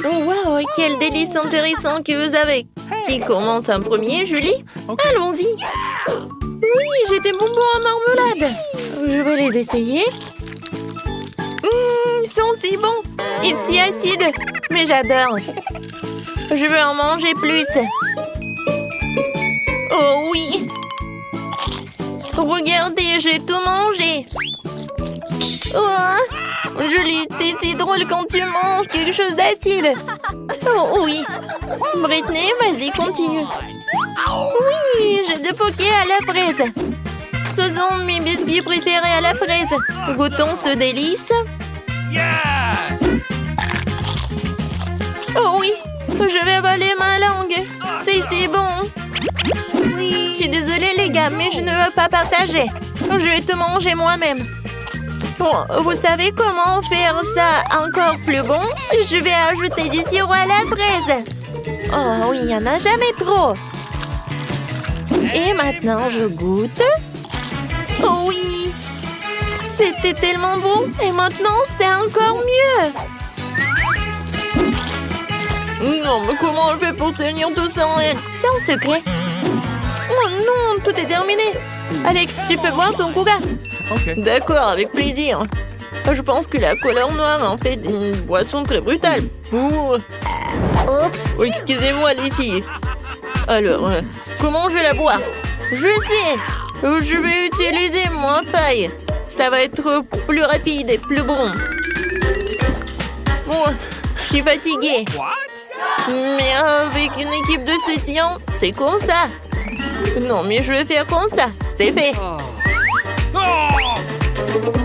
Oh, wow, quel délice intéressant que vous avez. Qui commence en premier, Julie? Allons-y. Oui, j'ai des bonbons à marmelade. Je vais les essayer. Ils sont si bons et si acides. Mais j'adore. Je veux en manger plus. Oh oui. Regardez, j'ai tout mangé. Oh, Julie, t'es si drôle quand tu manges quelque chose d'acide. Oh oui. Britney, vas-y, continue. Oui, j'ai des pokés à la fraise. Ce sont mes biscuits préférés à la fraise. Goûtons ce délice. Yes! Oh oui, je vais avaler ma langue. C'est si bon. Je suis désolée les gars, mais je ne veux pas partager. Je vais tout manger moi-même. Bon, vous savez comment faire ça encore plus bon? Je vais ajouter du sirop à la fraise. Oh oui, il n'y en a jamais trop. Et maintenant, je goûte. Oh oui! C'était tellement bon. Et maintenant, c'est encore mieux. Non, mais comment on fait pour tenir tout ça en elle? C'est en secret. Oh non, tout est terminé. Alex, tu peux boire ton coca? Ok. D'accord, avec plaisir. Je pense que la couleur noire en fait une boisson très brutale. Oups. Oh, excusez-moi les filles. Alors, comment je vais la boire? Je sais. Je vais utiliser mon paille. Ça va être plus rapide et plus bon. Bon, je suis fatiguée. What? Mais avec une équipe de soutien, c'est comme ça. Non, mais je vais faire comme ça. C'est fait. Oh!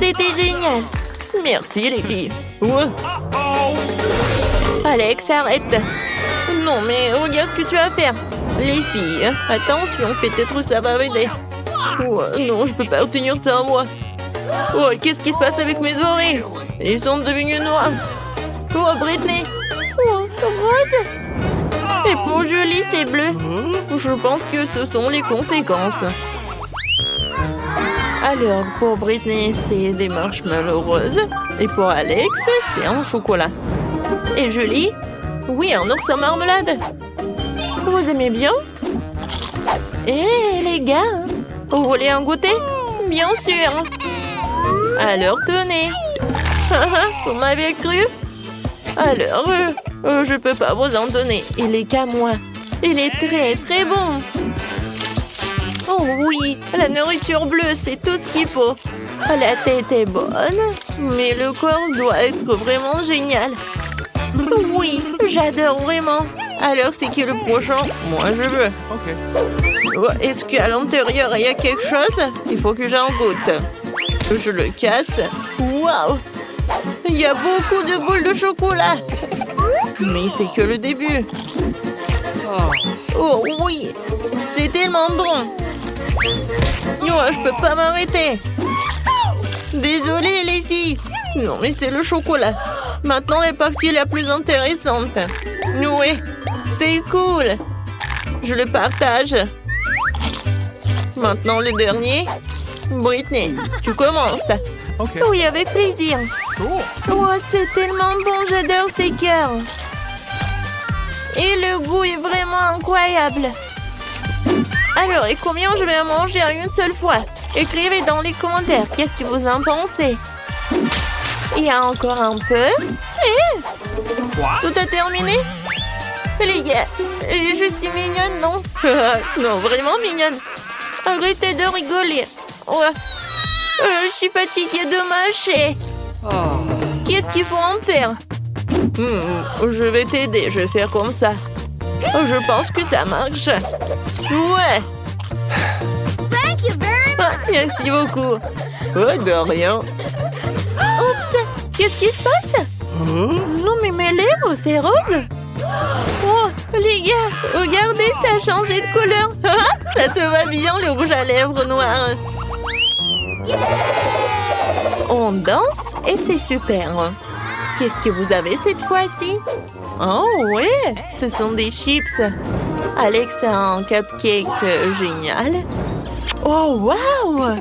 C'était génial. Merci les filles. Ouais. Oh! Alex, arrête. Non, mais regarde ce que tu vas faire. Les filles, attention, peut-être ça va m'aider. Ouais, non, je peux pas obtenir ça en moi. Oh, qu'est-ce qui se passe avec mes oreilles? Ils sont devenus noirs. Oh, Britney. Oh, rose. Et pour Julie, c'est bleu. Je pense que ce sont les conséquences. Alors, pour Britney, c'est des marshmallows roses. Et pour Alex, c'est un chocolat. Et Julie? Oui, un ours en marmelade. Vous aimez bien? Eh, les gars, vous voulez en goûter? Bien sûr. Alors, tenez. Vous m'avez cru? Alors, je peux pas vous en donner. Il est qu'à moi. Il est très, très bon. Oh oui, la nourriture bleue, c'est tout ce qu'il faut. La tête est bonne, mais le corps doit être vraiment génial. Oui, j'adore vraiment. Alors, c'est qui le prochain? Moi, je veux. Ok. Oh, est-ce qu'à l'intérieur, il y a quelque chose? Il faut que j'en goûte. Je le casse. Waouh! Il y a beaucoup de boules de chocolat. Mais c'est que le début. Oh oui, c'est tellement bon. Non, je peux pas m'arrêter. Désolée les filles. Non, mais c'est le chocolat. Maintenant est partie la plus intéressante. Oui, c'est cool. Je le partage. Maintenant le dernier. Britney, tu commences. Ok. Oui, avec plaisir. Cool. Oh, c'est tellement bon, j'adore ces cœurs. Et le goût est vraiment incroyable. Alors, et combien je vais en manger en une seule fois? Écrivez dans les commentaires, qu'est-ce que vous en pensez? Il y a encore un peu. What? Tout a terminé? Les gars, je suis mignonne, non? Non, vraiment mignonne. Arrêtez de rigoler. Ouais. Je suis fatiguée de mâcher. Qu'est-ce qu'il faut en faire? Je vais t'aider, je vais faire comme ça. Je pense que ça marche. Ouais. Ah, merci beaucoup. Oh, de rien. Oups, qu'est-ce qui se passe? Non, mais mes lèvres, c'est rose. Oh, les gars, regardez, ça a changé de couleur. Ça te va bien, le rouge à lèvres noir. On danse et c'est super. Qu'est-ce que vous avez cette fois-ci? Oh, ouais, ce sont des chips. Alex a un cupcake génial. Oh, wow!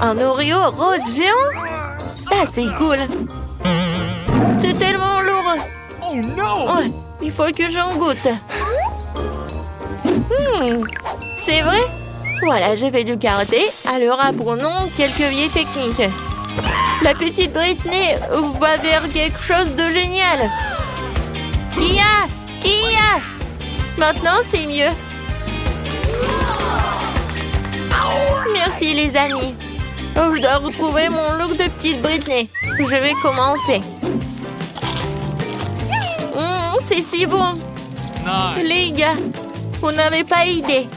Un Oreo rose géant? Ça, c'est cool. C'est tellement lourd. il faut que j'en goûte. C'est vrai? Voilà, je vais du karaté. Alors apprenons quelques vieilles techniques. La petite Britney va vers quelque chose de génial. Kia! Kia! Maintenant, c'est mieux. Merci les amis. Je dois retrouver mon look de petite Britney. Je vais commencer. C'est si bon. Nice. Les gars, vous n'avez pas idée.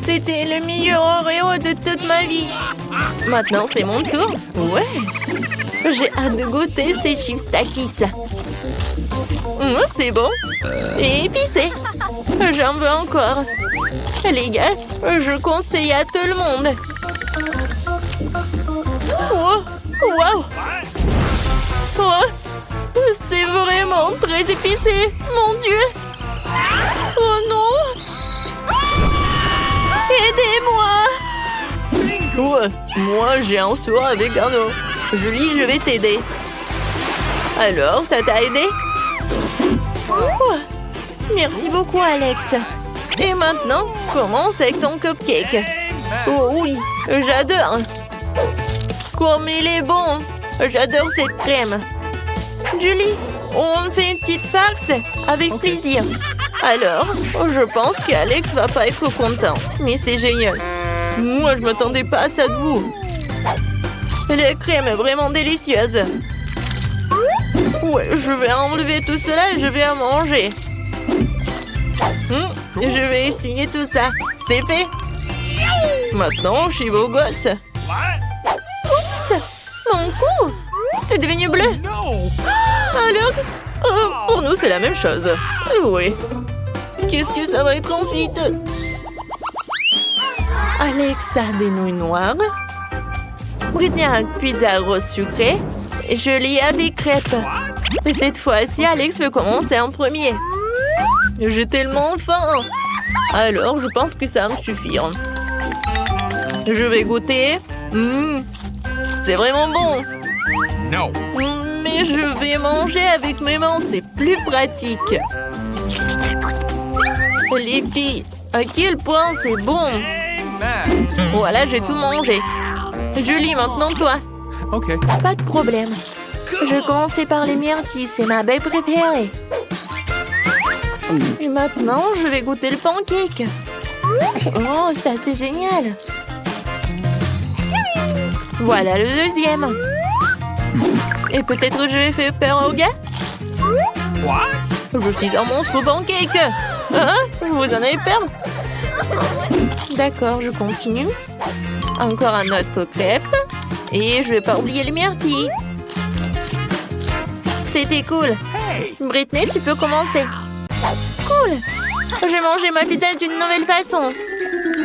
C'était le meilleur Oreo de toute ma vie. Maintenant, c'est mon tour. Ouais. J'ai hâte de goûter ces chips Takis. C'est bon. Et épicé. J'en veux encore. Les gars, je conseille à tout le monde. Oh, wow. Oh, c'est vraiment très épicé. Mon Dieu. Oh non. Aidez-moi. Ouais, moi j'ai un seau avec un eau. Julie, je vais t'aider. Alors, ça t'a aidé? Oh, merci beaucoup, Alex. Et maintenant, commence avec ton cupcake. Oh oui, j'adore. Comme il est bon. J'adore cette crème. Julie, on fait une petite farce avec plaisir. Alors, je pense qu'Alex va pas être content. Mais c'est génial. Moi, je m'attendais pas à ça de vous. La crème est vraiment délicieuse. Ouais, je vais enlever tout cela et je vais en manger. Je vais essuyer tout ça. C'est fait. Maintenant, je suis beau gosse. Oups! Mon cou! C'est devenu bleu. No. Alors, pour nous, c'est la même chose. Oui. Qu'est-ce que ça va être ensuite? Alex a des nouilles noires. Britney a une pizza rose sucrée. Et Julie a des crêpes. Et cette fois-ci, Alex veut commencer en premier. J'ai tellement faim. Alors, je pense que ça va me suffire. Je vais goûter. C'est vraiment bon. No. Mais je vais manger avec mes mains, c'est plus pratique. Les filles, à quel point c'est bon. Amen. Voilà, j'ai tout mangé. Julie, maintenant toi. Okay. Pas de problème. Je commençais par les myrtilles, c'est ma baie préférée. Et maintenant, je vais goûter le pancake. Oh, c'est assez génial. Voilà le deuxième. Et peut-être je vais faire peur aux gars. What? Je suis un monstre pancake. Hein? Vous en avez peur? D'accord, je continue. Encore un autre crêpe. Et je vais pas oublier les myrtilles. C'était cool. Hey. Britney, tu peux commencer. Cool. J'ai mangé ma pizza d'une nouvelle façon.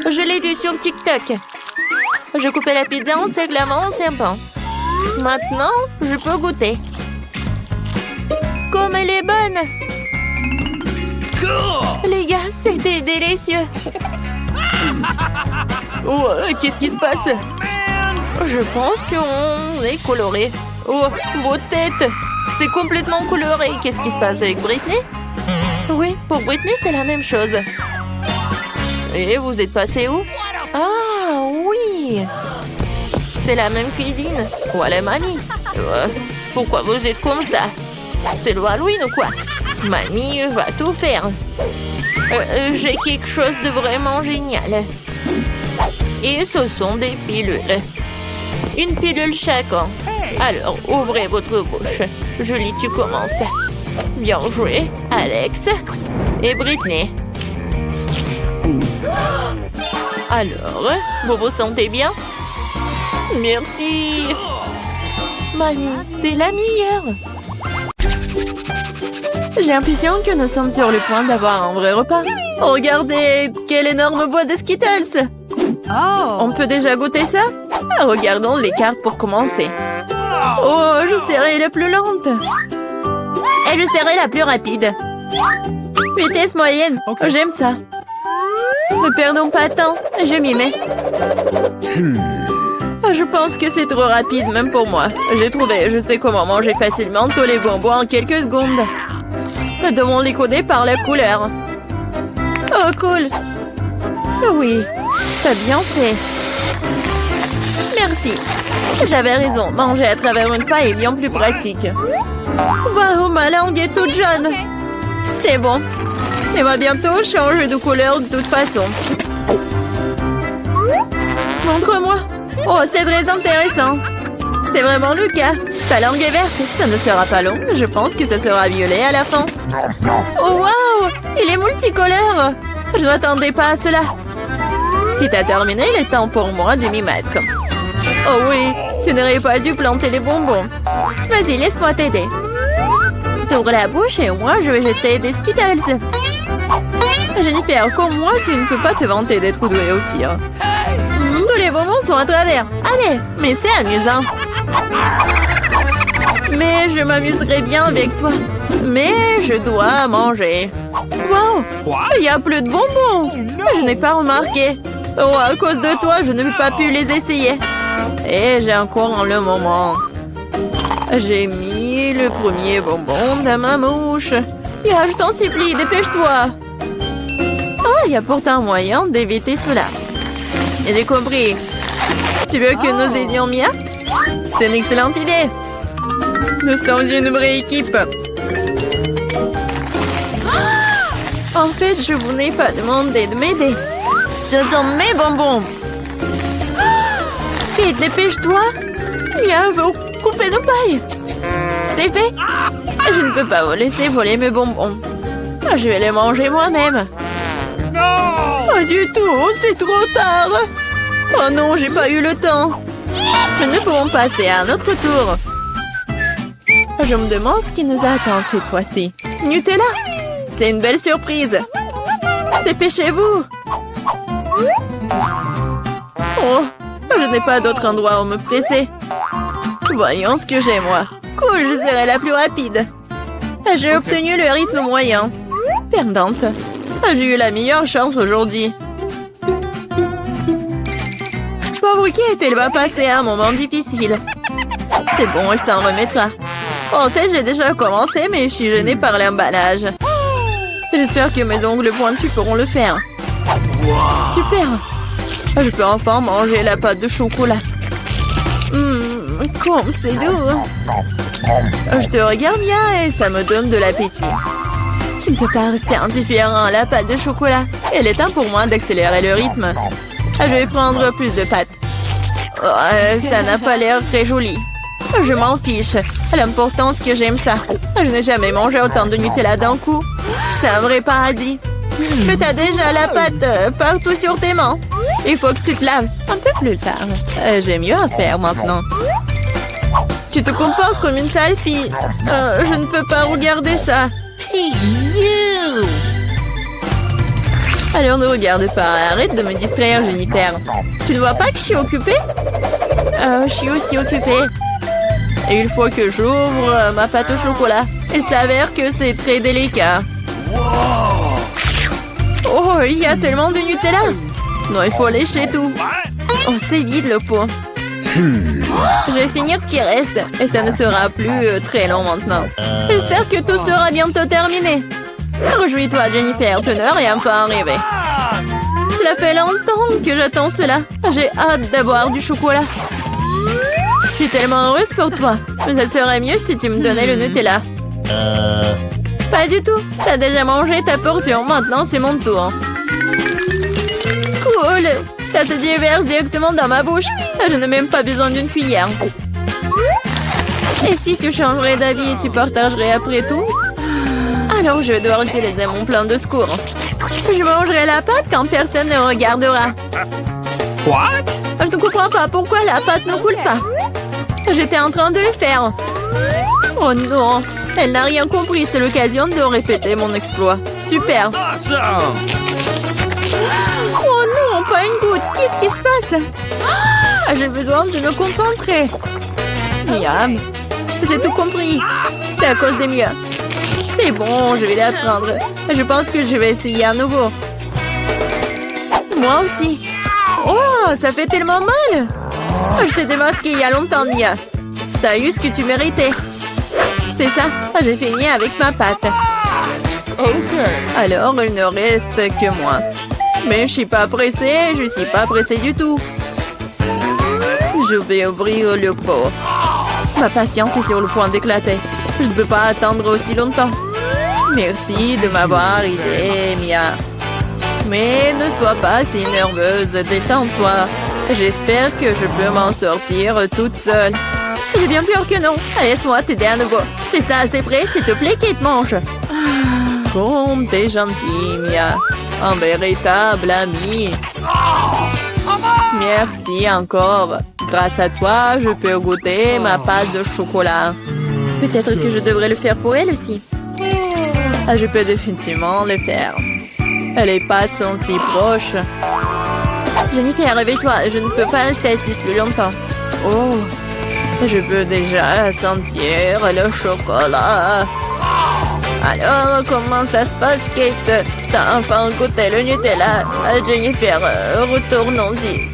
Je l'ai vue sur TikTok. Je coupais la pizza en seglements en serpent. Maintenant, je peux goûter. Comme elle est bonne. Cool. Les gars, c'était délicieux. Oh, qu'est-ce qui se passe? Man. Je pense qu'on est coloré. Oh, vos têtes. C'est complètement coloré. Qu'est-ce qui se passe avec Britney? Oui, pour Britney, c'est la même chose. Et vous êtes passé où? Ah, oui. C'est la même cuisine. Voilà, mamie. Pourquoi vous êtes comme ça? C'est le Halloween ou quoi? Mamie va tout faire. J'ai quelque chose de vraiment génial. Et ce sont des pilules. Une pilule chacun. Alors, ouvrez votre bouche. Julie, tu commences. Bien joué, Alex et Britney. Alors, vous vous sentez bien? Merci. Mamie, t'es la meilleure. J'ai l'impression que nous sommes sur le point d'avoir un vrai repas. Regardez, quelle énorme boîte de Skittles. On peut déjà goûter ça? Regardons les cartes pour commencer. Oh, je serai la plus lente. Et je serai la plus rapide. Vitesse moyenne. Ok. J'aime ça. Ne perdons pas de temps. Je m'y mets. Je pense que c'est trop rapide, même pour moi. J'ai trouvé. Je sais comment manger facilement tous les bonbons en quelques secondes. devons les coder par la couleur. Oh, cool. Oui, t'as bien fait. Merci. J'avais raison, manger à travers une paille est bien plus pratique. Waouh, ma langue est toute jaune. C'est bon. Elle va bientôt changer de couleur de toute façon. Montre-moi. Oh, c'est très intéressant. C'est vraiment le cas. Ta langue est verte. Ça ne sera pas long. Je pense que ça sera violet à la fin. Oh, waouh! Il est multicolore. Je ne m'attendais pas à cela. Si t'as terminé, il est temps pour moi de m'y mettre. Oh oui, tu n'aurais pas dû planter les bonbons. Vas-y, laisse-moi t'aider. T'ouvres la bouche et moi, je vais jeter des Skittles. Jennifer, comme moi, tu ne peux pas te vanter d'être douée au tir. Tous les bonbons sont à travers. Allez, mais c'est amusant. Mais je m'amuserai bien avec toi. Mais je dois manger. Wow, il n'y a plus de bonbons. Je n'ai pas remarqué. Oh, à cause de toi, je n'ai pas pu les essayer. Et j'ai encore le moment. J'ai mis le premier bonbon dans ma mouche. Je t'en supplie, dépêche-toi. Oh, il y a pourtant moyen d'éviter cela. J'ai compris. Tu veux que nous aidions Mia? C'est une excellente idée. Nous sommes une vraie équipe. En fait, je vous n'ai pas demandé de m'aider. Ce sont mes bonbons. Vite, dépêche-toi. Mia veut couper nos pailles. C'est fait. Je ne peux pas vous laisser voler mes bonbons. Je vais les manger moi-même. Pas du tout, c'est trop tard. Oh non, j'ai pas eu le temps. Mais nous pouvons passer à un autre tour. Je me demande ce qui nous attend cette fois-ci. Nutella, c'est une belle surprise. Dépêchez-vous. Oh, je n'ai pas d'autre endroit où me presser. Voyons ce que j'ai, moi. Cool, je serai la plus rapide. J'ai obtenu le rythme moyen. Perdante. J'ai eu la meilleure chance aujourd'hui. Pauvre Kate, elle va passer un moment difficile. C'est bon, elle s'en remettra. En fait, j'ai déjà commencé, mais je suis gênée par l'emballage. J'espère que mes ongles pointus pourront le faire. Super! Je peux enfin manger la pâte de chocolat. Comme c'est doux! Je te regarde bien et ça me donne de l'appétit. Tu ne peux pas rester indifférent à la pâte de chocolat. Il est temps pour moi d'accélérer le rythme. Je vais prendre plus de pâtes. Oh, ça n'a pas l'air très joli. Je m'en fiche. L'important, c'est que j'aime ça. Je n'ai jamais mangé autant de Nutella d'un coup. C'est un vrai paradis. Mais t'as déjà la pâte partout sur tes mains. Il faut que tu te laves un peu plus tard. J'ai mieux à faire maintenant. Tu te comportes comme une sale fille. Je ne peux pas regarder ça. Alors ne regarde pas. Arrête de me distraire, Jennifer. Tu ne vois pas que je suis occupée? Je suis aussi occupée. Et une fois que j'ouvre ma pâte au chocolat, il s'avère que c'est très délicat. Oh, il y a tellement de Nutella. Non, il faut lécher tout. Oh, c'est vide le pot. Je vais finir ce qui reste. Et ça ne sera plus très long maintenant. J'espère que tout sera bientôt terminé. Réjouis-toi, Jennifer. Ton heure est enfin arrivée. Cela fait longtemps que j'attends cela. J'ai hâte d'avoir du chocolat. Je suis tellement heureuse pour toi. Mais ça serait mieux si tu me donnais le Nutella. Pas du tout. T'as déjà mangé ta portion. Maintenant, c'est mon tour. Cool. Ça se déverse directement dans ma bouche. Je n'ai même pas besoin d'une cuillère. Et si tu changerais d'avis et tu partagerais après tout? Alors, je vais devoir utiliser mon plan de secours. Je mangerai la pâte quand personne ne regardera. What? Je ne comprends pas pourquoi la pâte ne coule pas. J'étais en train de le faire. Oh non, elle n'a rien compris. C'est l'occasion de répéter mon exploit. Super. Awesome! Oh non, pas une goutte. Qu'est-ce qui se passe? J'ai besoin de me concentrer. Miam. J'ai tout compris. C'est à cause des miens. C'est bon, je vais l'apprendre. Je pense que je vais essayer à nouveau. Moi aussi. Oh, ça fait tellement mal. Je t'ai démasqué il y a longtemps, Mia. T'as eu ce que tu méritais. C'est ça, j'ai fini avec ma pâte. Alors, il ne reste que moi. Mais je suis pas pressée, je suis pas pressée du tout. Je vais ouvrir le pot. Ma patience est sur le point d'éclater. Je ne peux pas attendre aussi longtemps. Merci de m'avoir aidé, Mia. Mais ne sois pas si nerveuse, détends-toi. J'espère que je peux m'en sortir toute seule. J'ai bien peur que non. Laisse-moi t'aider à nouveau. C'est ça, c'est prêt, s'il te plaît, Kate, mange. Comme t'es gentille, Mia. Un véritable ami. Merci encore. Grâce à toi, je peux goûter ma pâte de chocolat. Peut-être que je devrais le faire pour elle aussi. Je peux définitivement le faire. Les pâtes sont si proches. Jennifer, réveille-toi. Je ne peux pas rester assise plus longtemps. Oh, je peux déjà sentir le chocolat. Alors, comment ça se passe, Kate? T'as enfin goûté le Nutella. Jennifer, retournons-y.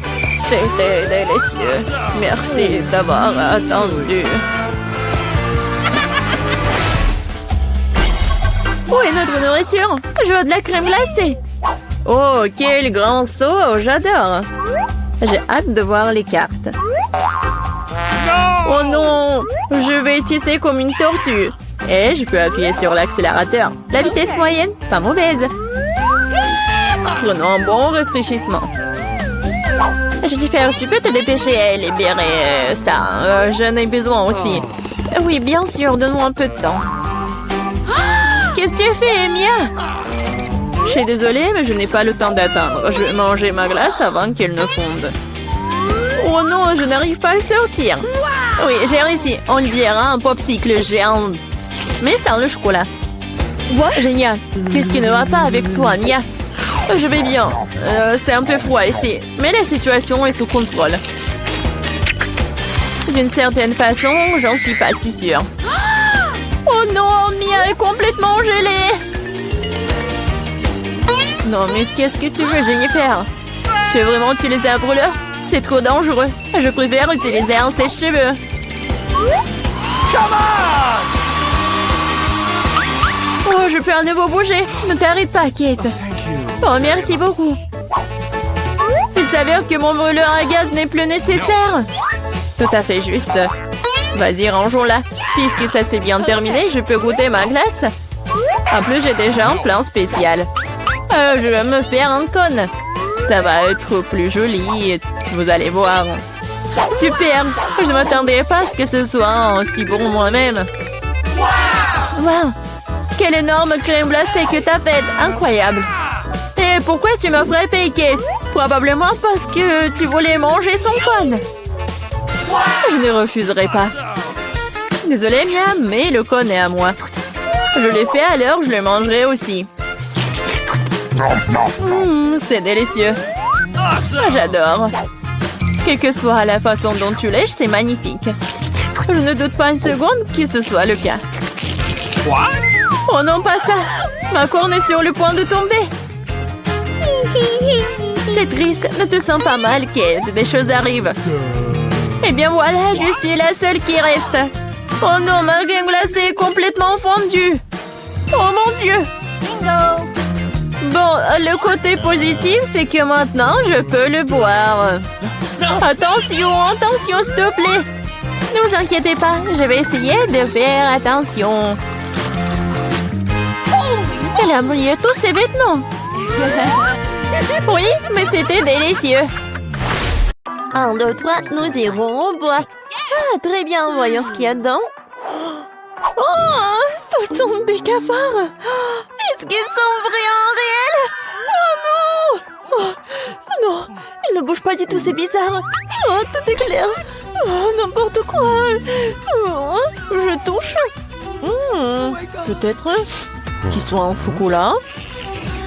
C'était délicieux. Merci d'avoir attendu. Où est notre nourriture? Je veux de la crème glacée. Oh, quel grand saut! J'adore. J'ai hâte de voir les cartes. Oh non! Je vais tisser comme une tortue. Et je peux appuyer sur l'accélérateur. La vitesse moyenne, pas mauvaise. Prenons un bon rafraîchissement. Jennifer, tu peux te dépêcher à libérer ça. J'en ai besoin aussi. Oui, bien sûr, donne-moi un peu de temps. Qu'est-ce que tu fais, Mia? Je suis désolée, mais je n'ai pas le temps d'attendre. Je vais manger ma glace avant qu'elle ne fonde. Oh non, je n'arrive pas à sortir. Oui, j'ai réussi. On dirait un popsicle géant. Mais sans le chocolat. Génial. Qu'est-ce qui ne va pas avec toi, Mia? Je vais bien. C'est un peu froid ici. Mais la situation est sous contrôle. D'une certaine façon, j'en suis pas si sûre. Oh non, Mia est complètement gelée. Non, mais qu'est-ce que tu veux, Jennifer? Tu veux vraiment utiliser un brûleur? C'est trop dangereux. Je préfère utiliser un sèche-cheveux. Oh, je peux à nouveau bouger. Ne t'arrête pas, Kate. Oh, merci beaucoup. Il s'avère que mon brûleur à gaz n'est plus nécessaire. Tout à fait juste. Vas-y, rangeons-la. Puisque ça s'est bien terminé, je peux goûter ma glace. En plus, j'ai déjà un plan spécial. Je vais me faire un cône. Ça va être plus joli. Vous allez voir. Super. Je ne m'attendais pas à ce que ce soit aussi bon moi-même. Wow. Quelle énorme crème glacée que t'as faite. Incroyable. Et pourquoi tu m'as frappé, Kate? Probablement parce que tu voulais manger son cône. Je ne refuserai pas. Désolée, Mia, mais le cône est à moi. Je l'ai fait, alors je le mangerai aussi. C'est délicieux. J'adore. Quelle que soit la façon dont tu lèches, c'est magnifique. Je ne doute pas une seconde que ce soit le cas. Oh non, pas ça. Ma corne est sur le point de tomber. C'est triste. Ne te sens pas mal, Kate. Des choses arrivent. Eh bien voilà, je suis la seule qui reste. Oh non, ma crème glacée est complètement fondue. Oh mon Dieu. Bingo. Bon, le côté positif, c'est que maintenant, je peux le boire. Attention, attention, s'il te plaît. Ne vous inquiétez pas, je vais essayer de faire attention. Elle a brillé tous ses vêtements. Oui, mais c'était délicieux. 1, 2, 3, nous irons au bois. Ah, très bien, voyons ce qu'il y a dedans. Oh, ce sont des cafards. Est-ce qu'ils sont vraiment réels? Oh non! Oh, non, ils ne bougent pas du tout, c'est bizarre. Oh, tout est clair. Oh, n'importe quoi. Oh, je touche. Peut-être qu'ils sont en chocolat.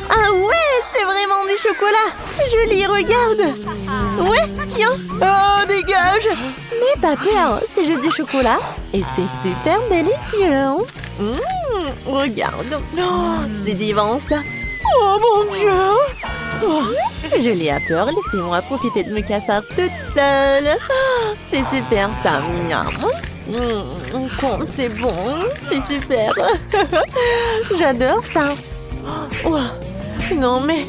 Ah ouais, c'est vraiment du chocolat. Joli, regarde. Ouais, tiens. Oh, dégage. N'aie pas peur, c'est juste du chocolat. Et c'est super délicieux. Regarde. Oh, c'est divin, ça. Oh, mon Dieu. Oh, je l'ai à peur. Laissez-moi profiter de mes cafards toute seule. Oh, c'est super, ça. C'est bon, c'est super. J'adore ça. Oh, non mais,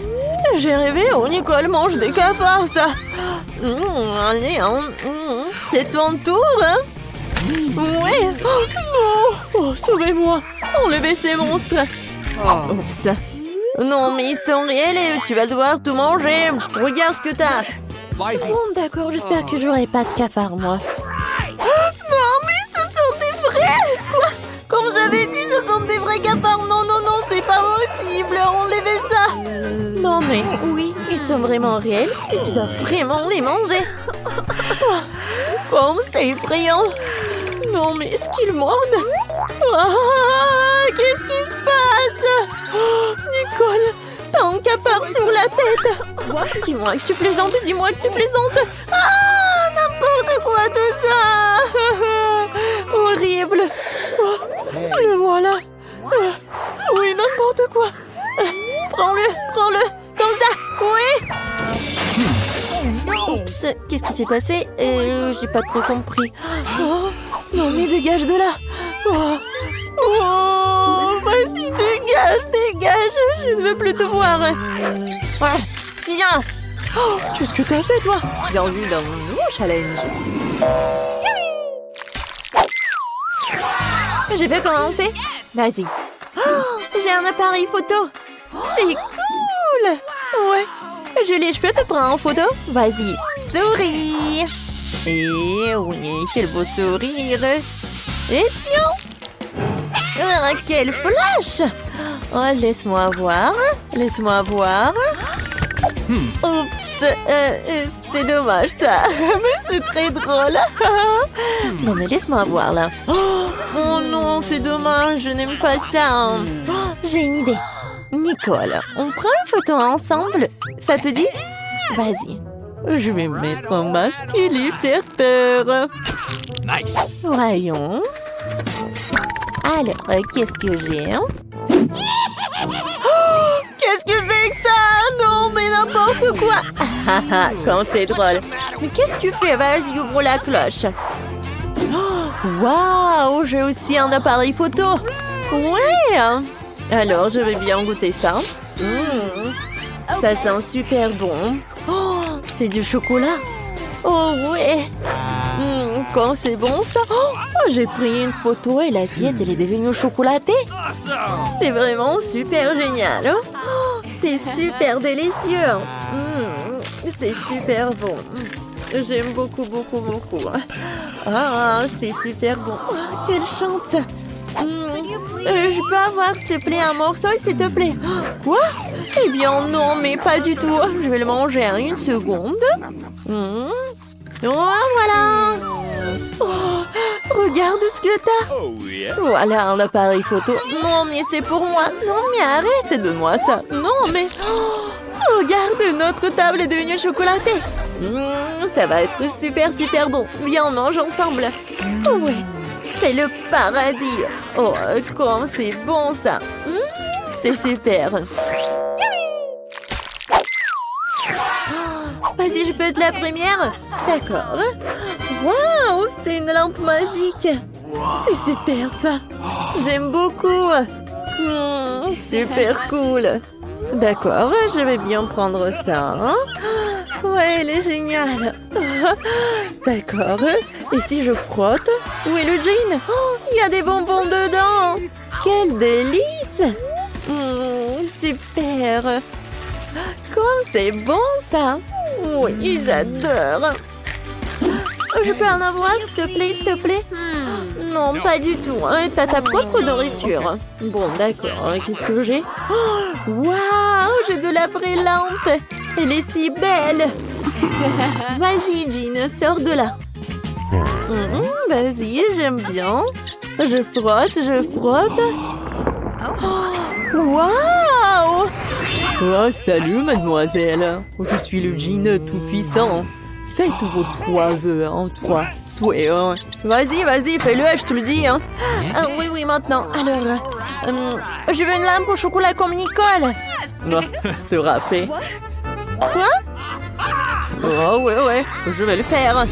j'ai rêvé, oh Nicole mange des cafards, ça. Allez, hein. C'est ton tour, hein. Ouais. Oh non. Oh, sauvez-moi. Enlevez ces monstres. Oups. Non, mais ils sont réels et tu vas devoir tout manger. Regarde ce que t'as. Bon, d'accord, j'espère que j'aurai pas de cafard, moi. Non, mais ce sont des vrais. Quoi? Comme j'avais dit, ce sont des vrais cafards. Non, non, non, c'est pas possible. Enlevez ça. Non, mais oui, ils sont vraiment réels et tu dois vraiment les manger. Comme c'est effrayant. Non, mais est-ce qu'ils mordent? Qu'est-ce qui se passe? Nicole, t'as un cafard sur la tête. Dis-moi que tu plaisantes, dis-moi que tu plaisantes. N'importe quoi tout ça. Horrible. Le voilà. Oui, n'importe quoi. Prends-le, comme ça, oui. Oups, qu'est-ce qui s'est passé? J'ai pas trop compris. Non mais dégage de là. Vas-y, dégage. Je ne veux plus te voir. Tiens. Qu'est-ce que t'as fait, toi? Bienvenue dans mon nouveau challenge. Je peux commencer? Vas-y. J'ai un appareil photo. C'est cool. Ouais. J'ai les cheveux, te prends en photo? Vas-y, souris. Et oui, quel beau sourire. Et tiens. Quel flash. Laisse-moi voir. Oups, c'est dommage ça. Mais c'est très drôle. Non mais laisse-moi voir là. Oh non, c'est dommage, je n'aime pas ça. J'ai une idée. Nicole, on prend une photo ensemble. Ça te dit? Vas-y. Je vais mettre un masque et lui faire peur. Nice. Voyons. Alors, qu'est-ce que j'ai? Qu'est-ce que c'est que ça? Non, mais n'importe quoi. Quand c'est drôle. Mais qu'est-ce que tu fais? Vas-y, ouvre la cloche. Waouh, j'ai aussi un appareil photo. Ouais. Alors, je vais bien goûter ça. Ça sent super bon. C'est du chocolat. Oh, ouais. Quand c'est bon, ça. J'ai pris une photo et l'assiette, elle est devenue chocolatée. C'est vraiment super génial. C'est super délicieux. C'est super bon. J'aime beaucoup. C'est super bon. Quelle chance. Je peux avoir, s'il te plaît, un morceau, s'il te plaît? Quoi? Eh bien, non, mais pas du tout. Je vais le manger en une seconde. Voilà. Regarde ce que t'as. Voilà un appareil photo. Non, mais c'est pour moi. Non, mais arrête, donne-moi ça. Non, mais... regarde, notre table est devenue chocolatée. Ça va être super bon. Viens, on mange ensemble. Ouais. C'est le paradis. Oh, comme c'est bon ça. C'est super. Vas-y, je peux être la première? D'accord. Waouh, c'est une lampe magique. C'est super ça. J'aime beaucoup. Super cool. D'accord, je vais bien prendre ça. Ouais, elle est géniale. D'accord. Et si je frotte? Où est le jean? Il y a des bonbons dedans. Quel délice. Super. Comme c'est bon ça. Oui, j'adore. Je peux en avoir, s'il te plaît? Non, pas du tout. T'as ta propre nourriture. Bon, d'accord. Qu'est-ce que j'ai? Waouh, j'ai de la vraie lampe. Elle est si belle. Vas-y, Jean, sors de là. Vas-y, j'aime bien. Je frotte. Waouh! Oh, salut, mademoiselle. Je suis le djinn tout-puissant. Faites vos 3 vœux, 3 souhaits. Vas-y, fais-le, je te le dis. Oui, maintenant. Alors, je veux une lampe au chocolat comme Nicole. Sera fait. Quoi? Oh, ouais, je vais le faire.